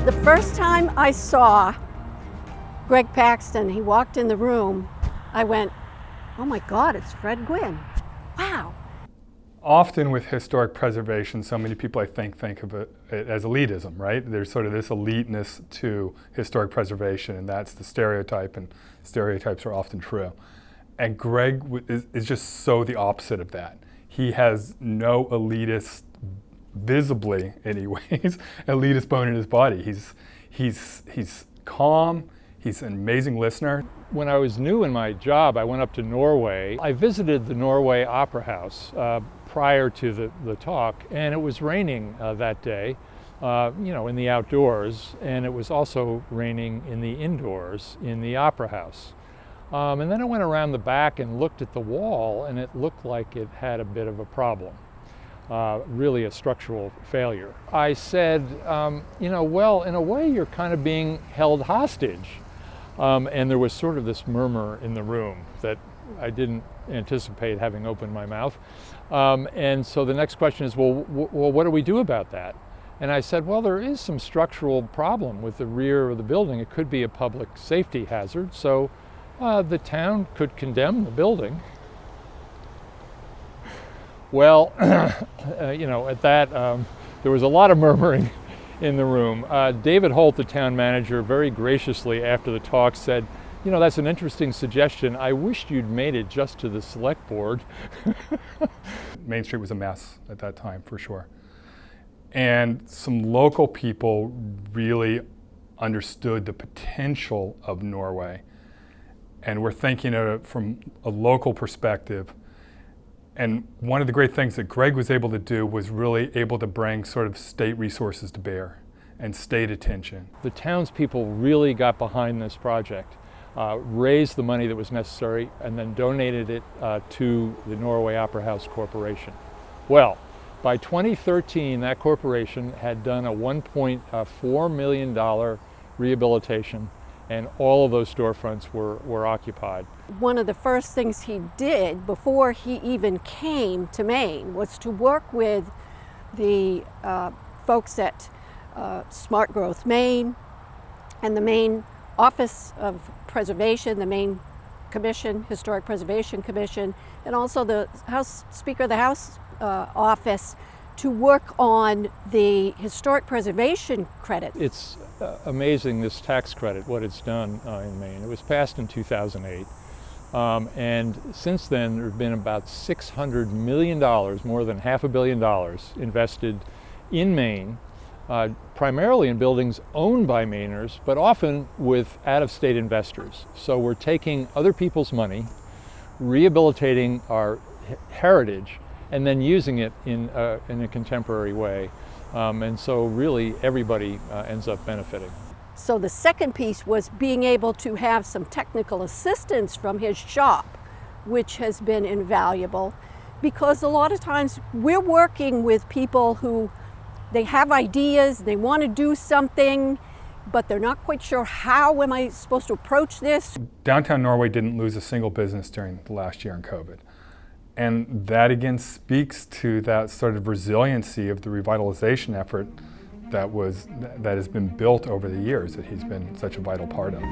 The first time I saw Greg Paxton, he walked in the room, I went, oh my God, it's Fred Gwynn. Wow. Often with historic preservation, so many people I think of it as elitism, right? There's sort of this eliteness to historic preservation, and that's the stereotype, and stereotypes are often true. And Greg is just so the opposite of that. He has no elitist, visibly anyways, elitist bone in his body. He's calm, he's an amazing listener. When I was new in my job, I went up to Norway. I visited the Norway Opera House prior to the talk, and it was raining that day, in the outdoors, and it was also raining in the indoors in the Opera House. And then I went around the back and looked at the wall, and it looked like it had a bit of a problem, really a structural failure. I said, well, in a way you're kind of being held hostage. And there was sort of this murmur in the room that I didn't anticipate having opened my mouth. And so the next question is, well, what do we do about that? And I said, well, there is some structural problem with the rear of the building. It could be a public safety hazard, so the town could condemn the building. Well, at that, there was a lot of murmuring in the room. David Holt, the town manager, very graciously after the talk said, that's an interesting suggestion. I wished you'd made it just to the select board. Main Street was a mess at that time, for sure. And some local people really understood the potential of Norway. And we're thinking of it from a local perspective. And one of the great things that Greg was able to do was really able to bring sort of state resources to bear and state attention. The townspeople really got behind this project, raised the money that was necessary, and then donated it to the Norway Opera House Corporation. Well, by 2013, that corporation had done a $1.4 million rehabilitation, and all of those storefronts were occupied. One of the first things he did before he even came to Maine was to work with the folks at Smart Growth Maine and the Maine Office of Preservation, the Maine Commission, Historic Preservation Commission, and also the Speaker of the House office to work on the historic preservation credit. It's amazing, this tax credit, what it's done in Maine. It was passed in 2008. And since then, there have been about $600 million, more than $500 million invested in Maine, primarily in buildings owned by Mainers, but often with out-of-state investors. So we're taking other people's money, rehabilitating our heritage, and then using it in a contemporary way. And so really everybody ends up benefiting. So the second piece was being able to have some technical assistance from his shop, which has been invaluable, because a lot of times we're working with people who they have ideas, they want to do something, but they're not quite sure how am I supposed to approach this. Downtown Norway didn't lose a single business during the last year in COVID. And that again speaks to that sort of resiliency of the revitalization effort that has been built over the years that he's been such a vital part of.